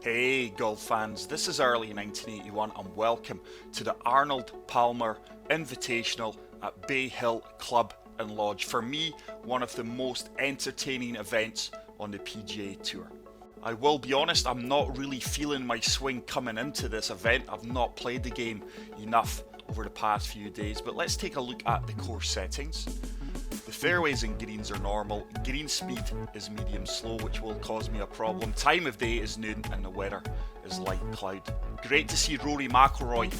Hey golf fans, this is early 1981 and welcome to the Arnold Palmer Invitational at Bay Hill Club and Lodge. For me, one of the most entertaining events on the PGA Tour. I will be honest, I'm not really feeling my swing coming into this event. I've not played the game enough over the past few days, but let's take a look at the course settings. The fairways and greens are normal, green speed is medium slow, which will cause me a problem. Time of day is noon and the weather is light cloud. Great to see Rory McIlroy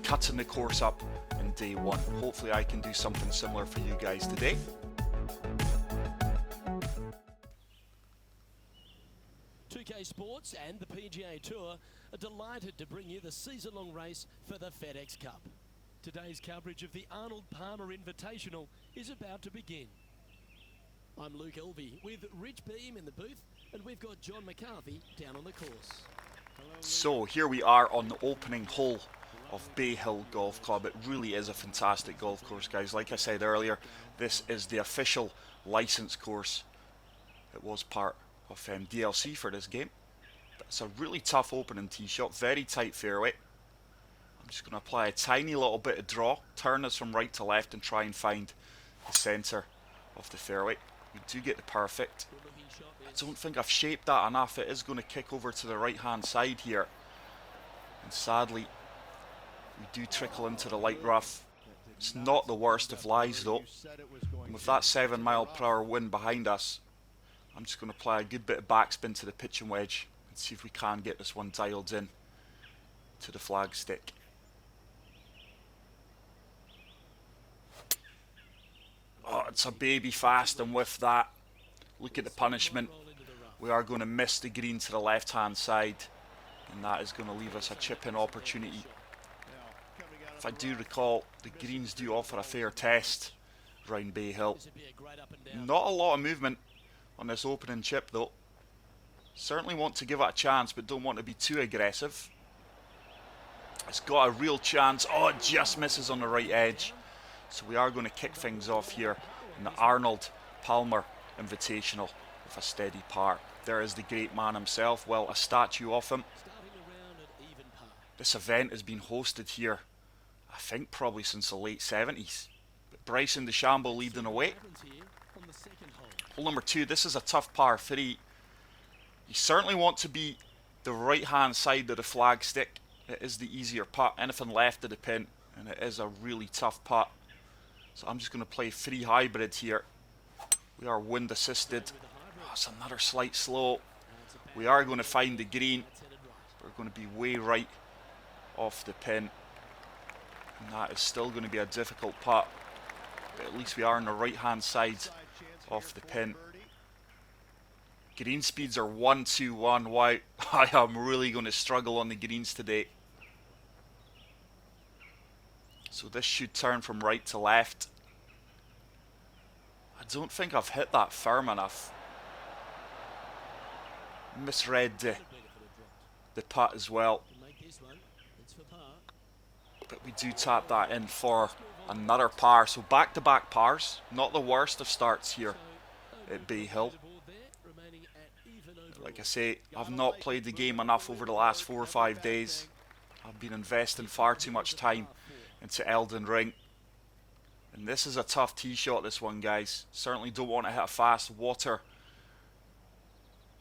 cutting the course up in day one. Hopefully I can do something similar for you guys today. .2K Sports and the PGA Tour are delighted to bring you the season-long race for the FedEx Cup. Today's coverage of the Arnold Palmer Invitational is about to begin. I'm Luke Elvey with Rich Beam in the booth, and we've got John McCarthy down on the course. So here we are on the opening hole of Bay Hill Golf Club. It really is a fantastic golf course, guys. Like I said earlier, this is the official license course. It was part of DLC for this game. It's a really tough opening tee shot, very tight fairway. I'm just going to apply a tiny little bit of draw, turn this from right to left and try and find the centre of the fairway. We do get the perfect. I don't think I've shaped that enough. It is going to kick over to the right hand side here. And sadly, we do trickle into the light rough. It's not the worst of lies though. And with that 7 mph wind behind us, I'm just going to apply a good bit of backspin to the pitching wedge and see if we can get this one dialed in to the flag stick. Oh, it's a baby fast, and with that, look at the punishment. We are going to miss the green to the left hand side, and that is going to leave us a chip-in opportunity. If I do recall, the greens do offer a fair test round Bay Hill. Not a lot of movement on this opening chip though. Certainly want to give it a chance, but don't want to be too aggressive. It's got a real chance. Oh, it just misses on the right edge. So we are going to kick things off here in the Arnold Palmer Invitational with a steady par. There is the great man himself, well, a statue of him. This event has been hosted here, I think probably since the late 70s. But Bryson DeChambeau leading away. Hole number 2, this is a tough par 3. You certainly want to be the right hand side of the flag stick. It is the easier putt. Anything left of the pin, and it is a really tough putt. So I'm just going to play 3 hybrid here. We are wind assisted. Oh, it's another slight slow. We are going to find the green. We're going to be way right off the pin. And that is still going to be a difficult putt. But at least we are on the right hand side of the pin. Green speeds are 121. Wow, I am really going to struggle on the greens today. So this should turn from right to left. I don't think I've hit that firm enough. Misread the putt as well. But we do tap that in for another par. So back-to-back pars. Not the worst of starts here at Bay Hill. Like I say, I've not played the game enough over the last 4 or 5 days. I've been investing far too much time into Elden Ring. And this is a tough tee shot, this one, guys. Certainly don't want to hit a fast. Water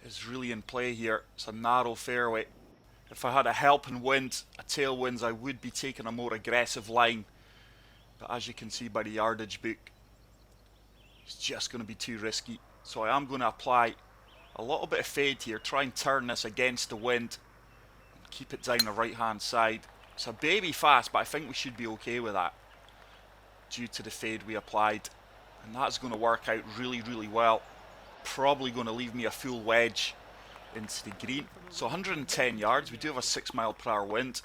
is really in play here. It's a narrow fairway. If I had a helping wind, a tailwinds, I would be taking a more aggressive line. But as you can see by the yardage book, it's just going to be too risky. So I am going to apply a little bit of fade here. Try and turn this against the wind. And keep it down the right hand side. It's a baby fast, but I think we should be okay with that due to the fade we applied. And that's going to work out really, really well. Probably going to leave me a full wedge into the green. So 110 yards. We do have a 6 mph wind.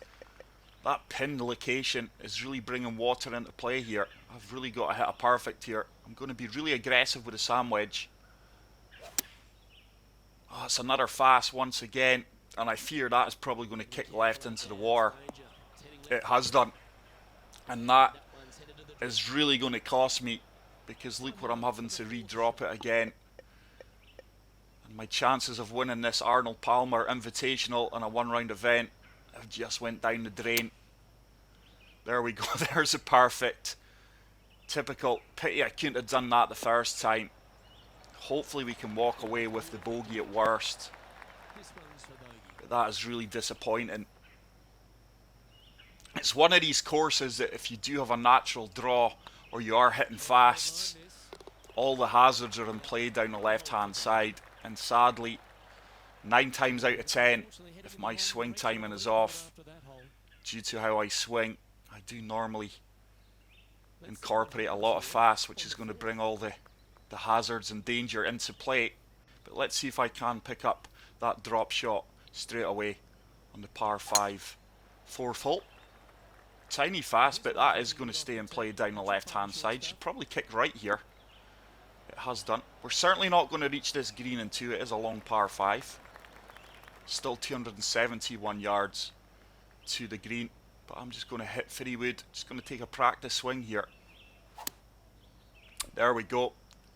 That pin location is really bringing water into play here. I've really got to hit a perfect here. I'm going to be really aggressive with the sand wedge. Oh, it's another fast once again. And I fear that is probably going to kick left into the water. It has done. And that is really going to cost me, because look what I'm having to re-drop it again. And my chances of winning this Arnold Palmer Invitational in a one-round event have just went down the drain. There we go. There's a perfect. Typical. Pity I couldn't have done that the first time. Hopefully we can walk away with the bogey at worst. But that is really disappointing. It's one of these courses that if you do have a natural draw or you are hitting fasts, all the hazards are in play down the left hand side. And sadly, 9 times out of 10, if my swing timing is off due to how I swing, I do normally incorporate a lot of fast, which is going to bring all the hazards and danger into play. But let's see if I can pick up that drop shot straight away on the par 5 4th hole. Tiny fast, but that is going to stay in play down the left hand side. Should probably kick right here. It has done. We're certainly not going to reach this green in 2. It is a long par 5. Still 271 yards to the green. But I'm just going to hit 3 wood. Just going to take a practice swing here. There we go.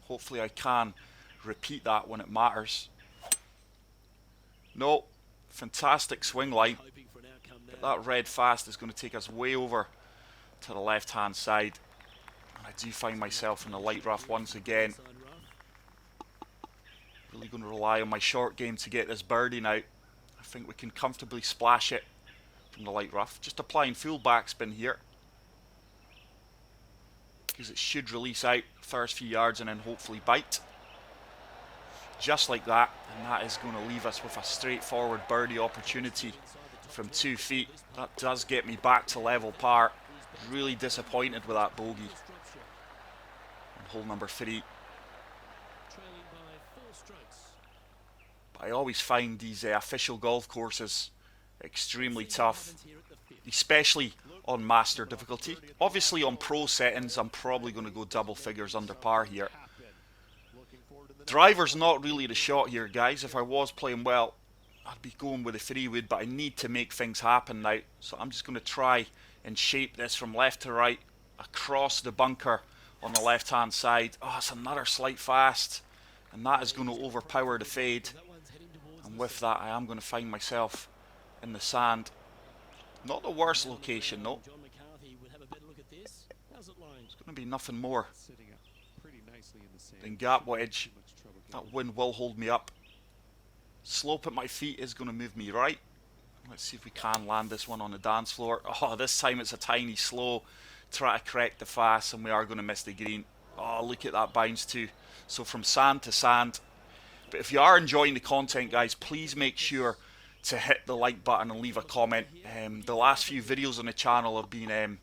Hopefully I can repeat that when it matters. No. Fantastic swing line. But that red fast is going to take us way over to the left hand side. And I do find myself in the light rough once again. Really going to rely on my short game to get this birdie now. I think we can comfortably splash it from the light rough. Just applying full backspin here, because it should release out first few yards and then hopefully bite. Just like that. And that is going to leave us with a straightforward birdie opportunity from 2 feet. That does get me back to level par. Really disappointed with that bogey on hole number 3. But I always find these official golf courses extremely tough, especially on master difficulty. Obviously on pro settings I'm probably going to go double figures under par here. Driver's not really the shot here, guys. If I was playing well, I'd be going with a 3 wood, but I need to make things happen now. So I'm just going to try and shape this from left to right across the bunker on the left hand side. Oh, it's another slight fast, and that is going to overpower the fade. And with that I am going to find myself in the sand. Not the worst location though. It's going to be nothing more than gap wedge. That wind will hold me up. Slope at my feet is going to move me right. Let's see if we can land this one on the dance floor. Oh, this time it's a tiny slow. Try to correct the fast and we are going to miss the green. Oh, look at that bounce too. So from sand to sand. But if you are enjoying the content, guys, please make sure to hit the like button and leave a comment. The last few videos on the channel have been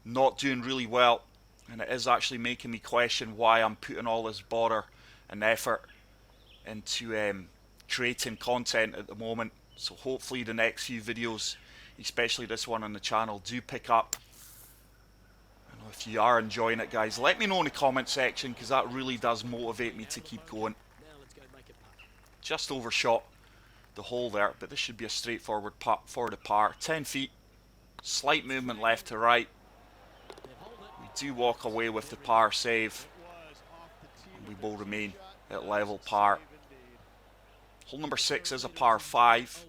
not doing really well, and it is actually making me question why I'm putting all this bother and effort into creating content at the moment. So hopefully the next few videos, especially this one on the channel, do pick up. And if you are enjoying it, guys, let me know in the comment section, because that really does motivate me to keep going. Just overshot the hole there, but this should be a straightforward putt for the par. 10 feet, slight movement left to right. We do walk away with the par save, and we will remain at level par. Hole number 6 is a par 5,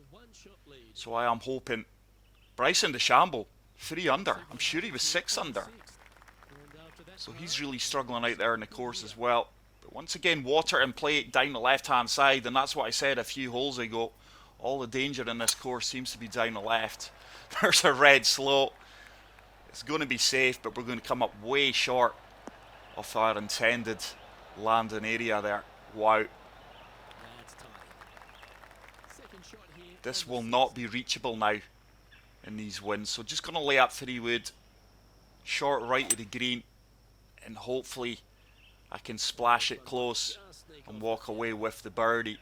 so I am hoping. Bryson DeChambeau, 3 under. I'm sure he was 6 under, so he's really struggling out there in the course as well. But once again, water in play down the left hand side, and that's what I said a few holes ago. All the danger in this course seems to be down the left. There's a red slow. It's going to be safe, but we're going to come up way short of our intended landing area there. Wow. This will not be reachable now in these winds. So just going to lay up 3 wood, short right of the green, and hopefully I can splash it close and walk away with the birdie.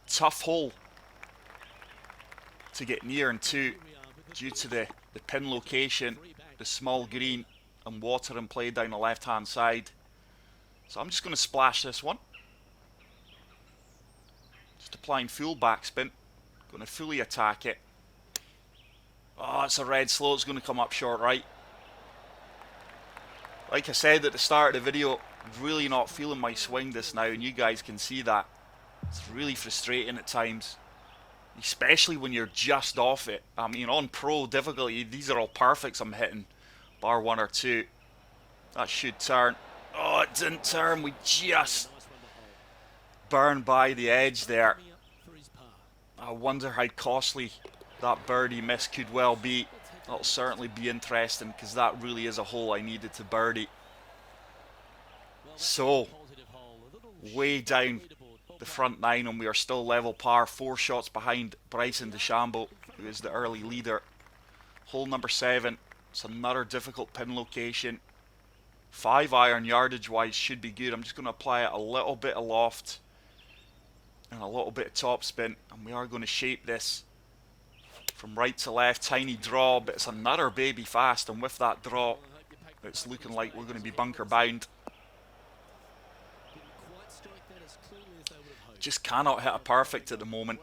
Tough hole to get near and to, due to the pin location, the small green, and water in play down the left hand side. So I'm just going to splash this one. Just applying full backspin. Going to fully attack it. Oh, it's a red slow. It's going to come up short right. Like I said at the start of the video, really not feeling my swing this now, and you guys can see that. It's really frustrating at times, especially when you're just off it. I mean, on pro difficulty, these are all perfects I'm hitting, bar one or two. That should turn. Oh, it didn't turn. We just burned by the edge there. I wonder how costly that birdie miss could well be. That'll certainly be interesting, because that really is a hole I needed to birdie. So, way down the front nine, and we are still level par, 4 shots behind Bryson DeChambeau, who is the early leader. Hole number 7, it's another difficult pin location. 5 iron yardage wise should be good. I'm just going to apply it a little bit of loft and a little bit of topspin, and we are going to shape this from right to left. Tiny draw, but it's another baby fast, and with that draw it's looking like we're going to be bunker bound. Just cannot hit a perfect at the moment,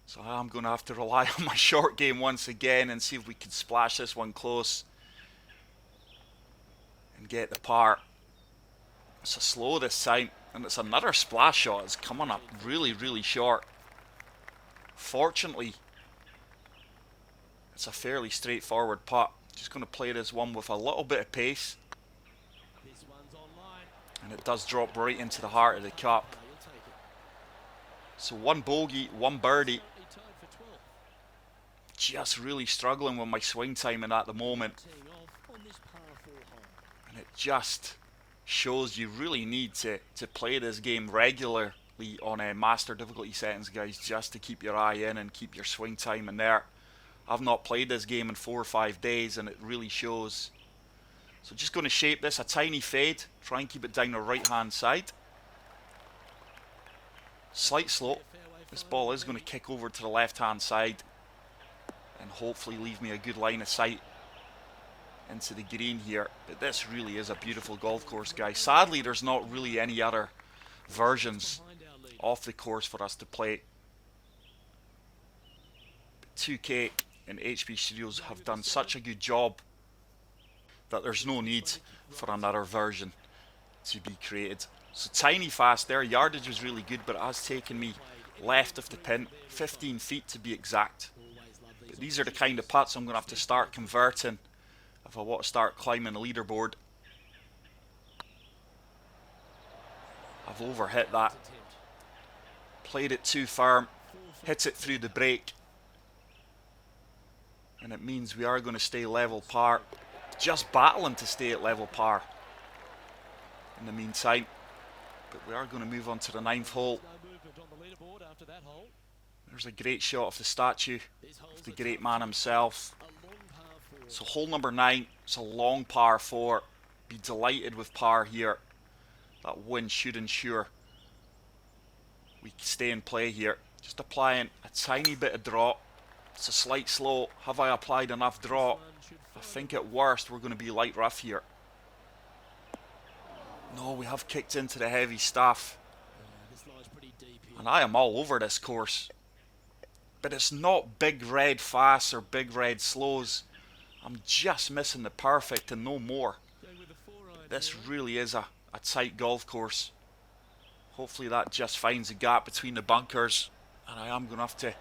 so I'm going to have to rely on my short game once again and see if we can splash this one close and get the par. It's a slow this time, and it's another splash shot. It's coming up really short. Fortunately, it's a fairly straightforward putt. Just going to play this one with a little bit of pace, and it does drop right into the heart of the cup. So 1 bogey, 1 birdie. Just really struggling with my swing timing at the moment, and it just shows you really need to play this game regularly on master difficulty settings, guys, just to keep your eye in and keep your swing time in there. I've not played this game in 4 or 5 days, and it really shows. So just going to shape this a tiny fade, try and keep it down the right hand side. Slight slope. This ball is going to kick over to the left hand side and hopefully leave me a good line of sight into the green here. But this really is a beautiful golf course, guys. Sadly, there's not really any other versions of the course for us to play. But 2K and HB Studios have done such a good job that there's no need for another version to be created. So tiny fast there. Yardage was really good, but it has taken me left of the pin, 15 feet to be exact. But these are the kind of putts I'm going to have to start converting if I want to start climbing the leaderboard. I've overhit that. Played it too firm. Hit it through the break. And it means we are going to stay level par. Just battling to stay at level par in the meantime. But we are going to move on to the 9th hole. There's a great shot of the statue of the great man himself. So hole number 9, it's a long par 4. Be delighted with par here. That win should ensure we stay in play here. Just applying a tiny bit of draw. It's a slight slow. Have I applied enough draw? I think at worst we're going to be light rough here. No, we have kicked into the heavy stuff. And I am all over this course. But it's not big red fasts or big red slows. I'm just missing the perfect and no more. But this really is a tight golf course. Hopefully that just finds a gap between the bunkers. And I am going to have to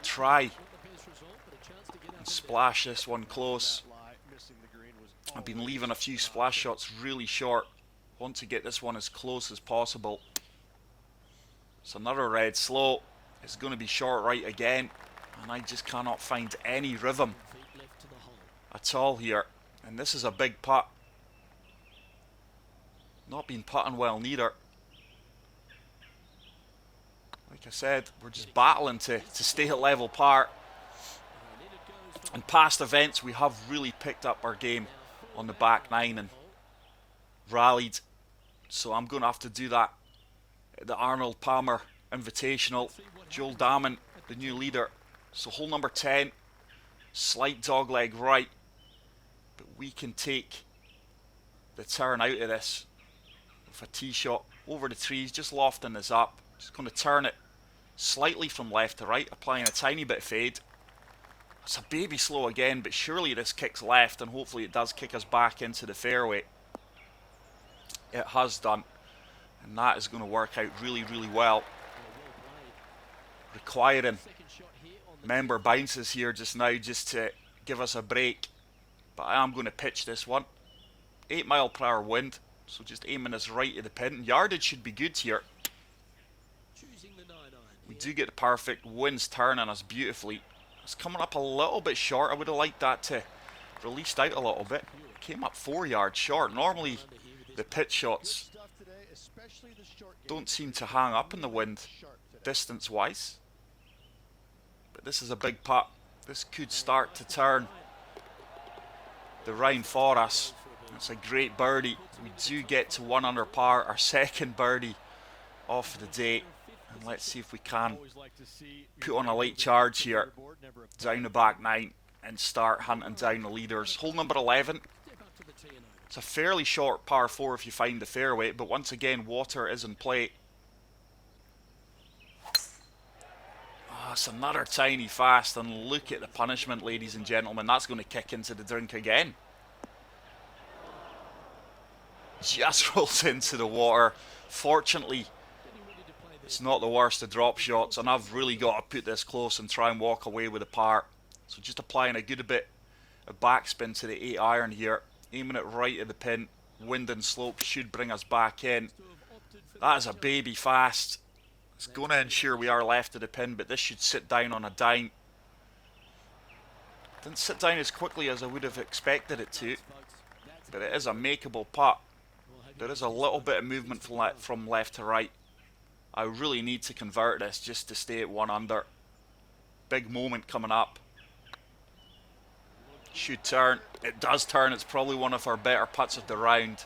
try and splash this one close. I've been leaving a few splash shots really short. Want to get this one as close as possible. It's another red slow. It's going to be short right again, and I just cannot find any rhythm at all here. And this is a big putt. Not been putting well neither. Like I said, we're just battling to stay at level par. In past events, we have really picked up our game on the back nine and rallied. So I'm going to have to do that at the Arnold Palmer Invitational. Joel Damon, the new leader. So hole number 10, slight dogleg right, but we can take the turn out of this with a tee shot over the trees, just lofting this up. Just going to turn it slightly from left to right, applying a tiny bit of fade. It's a baby slow again, but surely this kicks left, and hopefully it does kick us back into the fairway. It has done, and that is going to work out really, really well. Requiring member bounces here just now just to give us a break, but I am going to pitch this one. 8 mile per hour wind, so just aiming this right at the pin. Yardage should be good here. We do get the perfect. Wind's turning us beautifully. It's coming up a little bit short. I would have liked that to released out a little bit. Came up 4 yards short. Normally the pitch shots don't seem to hang up in the wind distance wise, but this is a big putt. This could start to turn the round for us. It's a great birdie. We do get to 1 under par, our second birdie of the day. And let's see if we can put on a late charge here down the back 9 and start hunting down the leaders. Hole number 11. It's a fairly short par 4 if you find the fairway, but once again water is in play. Oh, it's another tiny fast, and look at the punishment, ladies and gentlemen. That's going to kick into the drink again. Just rolls into the water. Fortunately, it's not the worst of drop shots, and I've really got to put this close and try and walk away with a par. So just applying a good bit of backspin to the 8 iron here, aiming it right at the pin. Wind and slope should bring us back in. That is a baby fast. It's going to ensure we are left of the pin, but this should sit down on a dime. Didn't sit down as quickly as I would have expected it to, but it is a makeable putt. There is a little bit of movement from left to right. I really need to convert this just to stay at 1 under. Big moment coming up. Should turn. It does turn. It's probably one of our better putts of the round.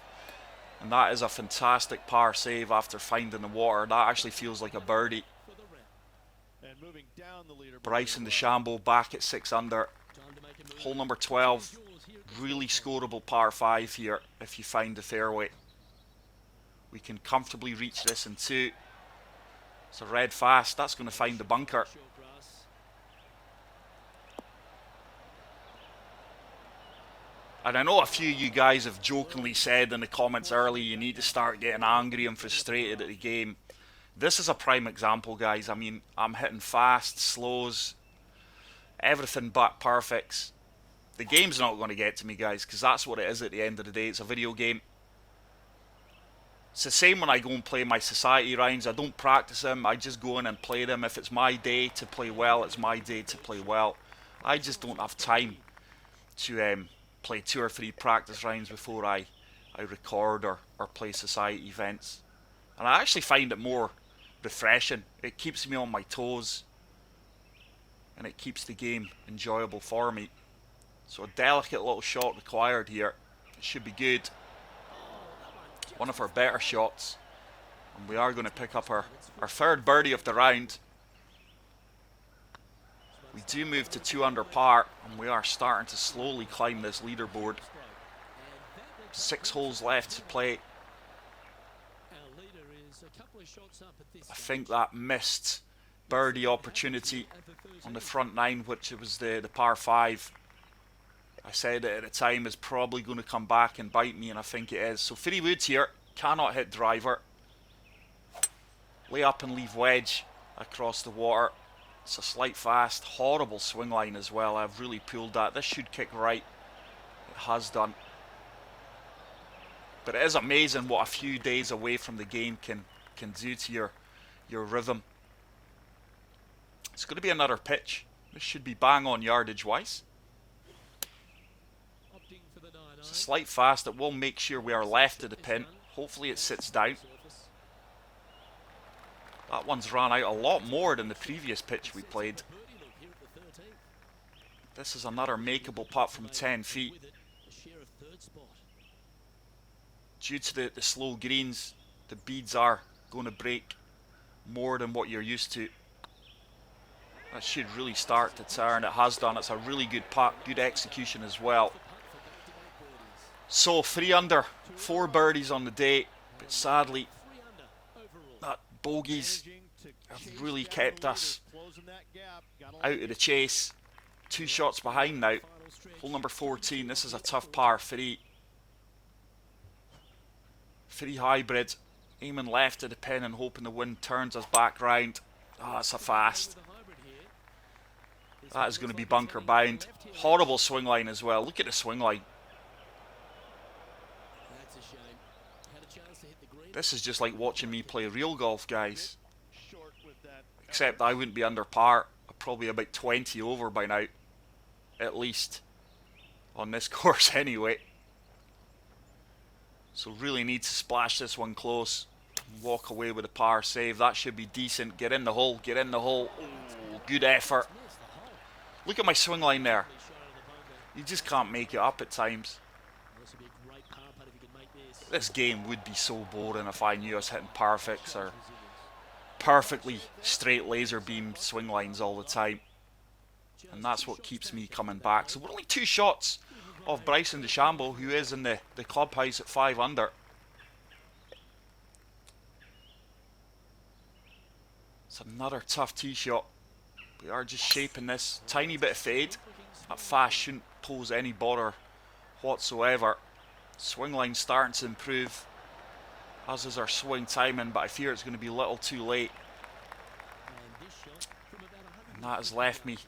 And that is a fantastic par save after finding the water. That actually feels like a birdie. Bryson DeChambeau back at 6 under. Hole number 12. Really scoreable par 5 here if you find the fairway. We can comfortably reach this in 2. It's a red fast. That's going to find the bunker. And I know a few of you guys have jokingly said in the comments earlier you need to start getting angry and frustrated at the game. This is a prime example, guys. I mean, I'm hitting fast, slows, everything but perfects. The game's not going to get to me, guys, because that's what it is at the end of the day. It's a video game. It's the same when I go and play my society rounds. I don't practice them. I just go in and play them. If it's my day to play well, it's my day to play well. I just don't have time to play 2 or 3 practice rounds before I record or play society events. And I actually find it more refreshing. It keeps me on my toes, and it keeps the game enjoyable for me. So a delicate little shot required here. It should be good. One of our better shots, and we are going to pick up our 3rd birdie of the round. We do move to 2 under par, and we are starting to slowly climb this leaderboard. 6 holes left to play. I think that missed birdie opportunity on the front 9, which it was the par 5. I said it at the time is probably going to come back and bite me, and I think it is. So 3 woods here, cannot hit driver. Lay up and leave wedge across the water. It's a slight fast, horrible swing line as well. I've really pulled that. This should kick right. It has done. But it is amazing what a few days away from the game can do to your rhythm. It's going to be another pitch. This should be bang on yardage wise. It's a slight fast. It will make sure we are left of the pin. Hopefully it sits down. That one's ran out a lot more than the previous pitch we played. This is another makeable putt from 10 feet. Due to the slow greens, the beads are going to break more than what you're used to. That should really start to turn. It has done. It's a really good putt. Good execution as well. So 3 under, 4 birdies on the day, but sadly that bogeys have really kept us out of the chase. 2 shots behind now. Hole number 14. This is a tough par 3. 3 hybrid. Aiming left of the pin and hoping the wind turns us back round. Ah, that's a fast. That is going to be bunker bound. Horrible swing line as well. Look at the swing line. This is just like watching me play real golf, guys. Except I wouldn't be under par. I'm probably about 20 over by now. At least. On this course anyway. So really need to splash this one close. Walk away with a par save. That should be decent. Get in the hole. Get in the hole. Ooh, good effort. Look at my swing line there. You just can't make it up at times. This game would be so boring if I knew I was hitting perfects or perfectly straight laser beam swing lines all the time. And that's what keeps me coming back. So we're only 2 shots off Bryson DeChambeau, who is in the clubhouse at 5 under. It's another tough tee shot. We are just shaping this. Tiny bit of fade. That fast shouldn't pose any bother whatsoever. Swing line starting to improve, as is our swing timing, but I fear it's going to be a little too late. And that has left me.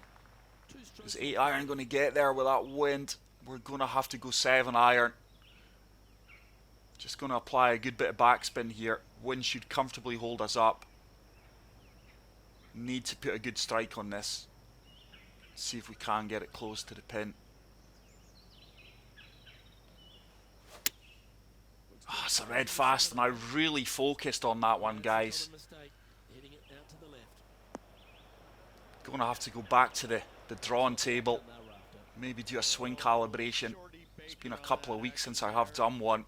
Is 8 iron going to get there with that wind? We're going to have to go 7 iron. Just going to apply a good bit of backspin here. Wind should comfortably hold us up. Need to put a good strike on this. See if we can get it close to the pin. Oh, it's a red fast, and I really focused on that one, guys. Going to have to go back to the drawing table. Maybe do a swing calibration. It's been a couple of weeks since I have done one.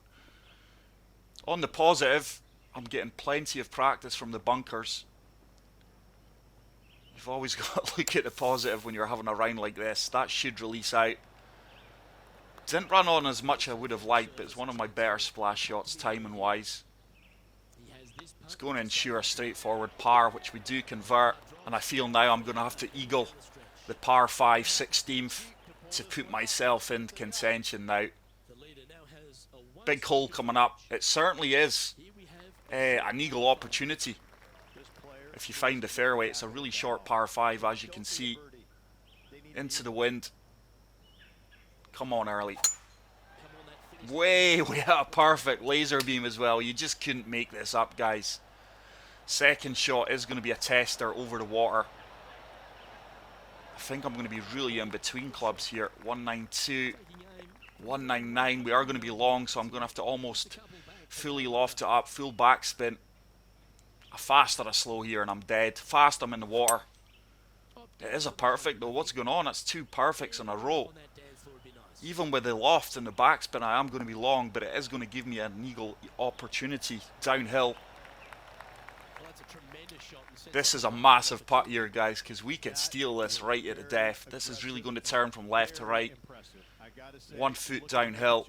On the positive, I'm getting plenty of practice from the bunkers. You've always got to look at the positive when you're having a round like this. That should release out. Didn't run on as much as I would have liked, but it's one of my better splash shots timing wise. It's going to ensure a straightforward par, which we do convert. And I feel now I'm going to have to eagle the par 5 16th to put myself in contention now. Big hole coming up. It certainly is an eagle opportunity. If you find the fairway, it's a really short par 5, as you can see. Into the wind. Come on, early. Way out, perfect laser beam as well. You just couldn't make this up, guys. Second shot is going to be a tester over the water. I think I'm going to be really in between clubs here. 192, 199. We are going to be long, so I'm going to have to almost fully loft it up, full backspin. A fast or a slow here, and I'm dead. Fast, I'm in the water. It is a perfect, though. What's going on? That's 2 perfects in a row. Even with the loft and the backspin, I am going to be long, but it is going to give me an eagle opportunity downhill. This is a massive putt here, guys, because we could steal this right at the death. This is really going to turn from left to right. 1 foot downhill.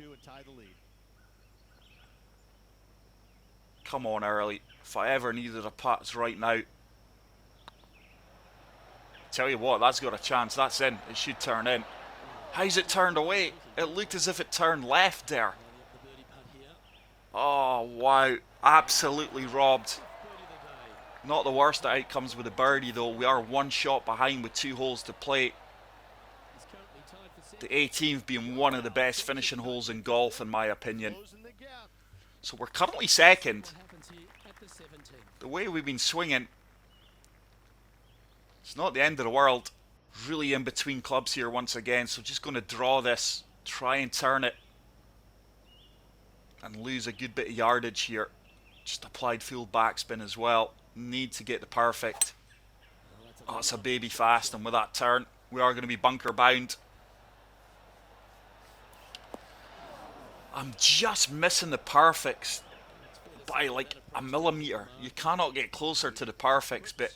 Come on, early. If I ever needed a putt, it's right now. Tell you what, that's got a chance. That's in. It should turn in. How's it turned away? It looked as if it turned left there. Oh, wow. Absolutely robbed. Not the worst outcomes with a birdie, though. We are 1 shot behind with 2 holes to play. The 18th being one of the best finishing holes in golf, in my opinion. So we're currently second. The way we've been swinging, it's not the end of the world. Really in between clubs here once again, so just going to draw this, try and turn it, and lose a good bit of yardage here. Just applied full backspin as well. Need to get the perfect. Oh, it's a baby fast, and with that turn, we are going to be bunker bound. I'm just missing the perfects by like a millimetre. You cannot get closer to the perfects, but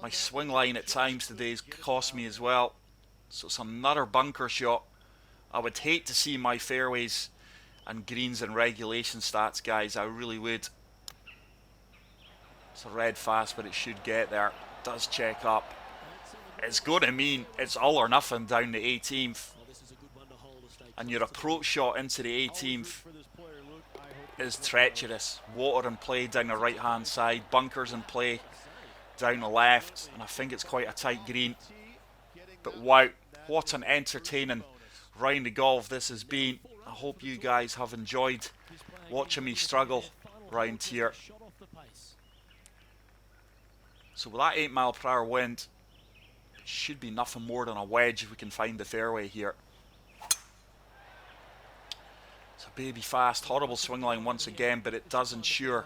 my swing line at times today has cost me as well. So it's another bunker shot. I would hate to see my fairways and greens and regulation stats, guys. I really would. It's a red fast, but it should get there. It does check up. it's going to mean it's all or nothing down the 18th. And your approach shot into the 18th is treacherous. Water in play down the right hand side, bunkers in play down the left, and I think it's quite a tight green. But wow, what an entertaining round of golf this has been. I hope you guys have enjoyed watching me struggle round here. So with that 8 mile per hour wind, it should be nothing more than a wedge if we can find the fairway here. It's a baby fast, horrible swing line once again, but it does ensure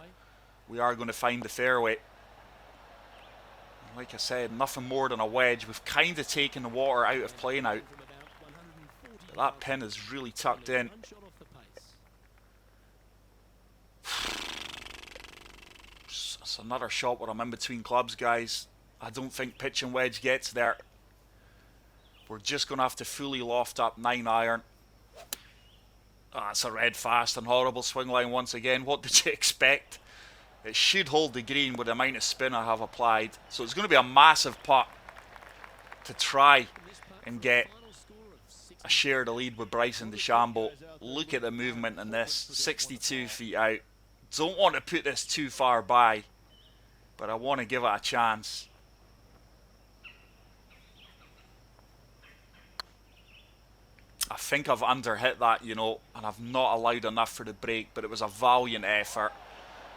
we are going to find the fairway. Like I said, nothing more than a wedge. We've kind of taken the water out of play now. But that pin is really tucked in. It's another shot where I'm in between clubs, guys. I don't think pitch and wedge gets there. We're just going to have to fully loft up 9 iron. That's a red fast and horrible swing line once again. What did you expect? It should hold the green with the amount of spin I have applied. So it's going to be a massive putt to try and get a share of the lead with Bryson DeChambeau. Look at the movement in this. 62 feet out. Don't want to put this too far by, but I want to give it a chance. I think I've underhit that, you know, and I've not allowed enough for the break, but it was a valiant effort.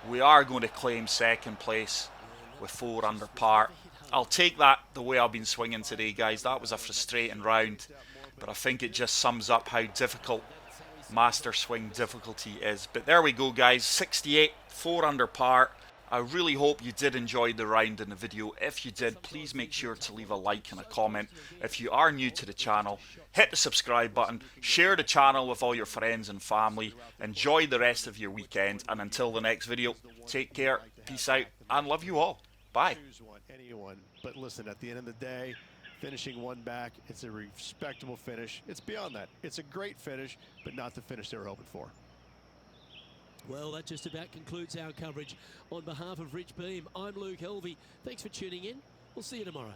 We are going to claim second place with 4 under par. I'll take that the way I've been swinging today, guys. That was a frustrating round, but I think it just sums up how difficult master swing difficulty is. But there we go, guys. 68, 4 under par. I really hope you did enjoy the round in the video. If you did, please make sure to leave a like and a comment. If you are new to the channel, hit the subscribe button, share the channel with all your friends and family. Enjoy the rest of your weekend, and until the next video, take care, peace out, and love you all. Bye. Anyone, but listen, at the end of the day, finishing one back, it's a respectable finish. It's beyond that. It's a great finish, but not the finish they were hoping for. Well, that just about concludes our coverage. On behalf of Rich Beam, I'm Luke Helvey. Thanks for tuning in. We'll see you tomorrow.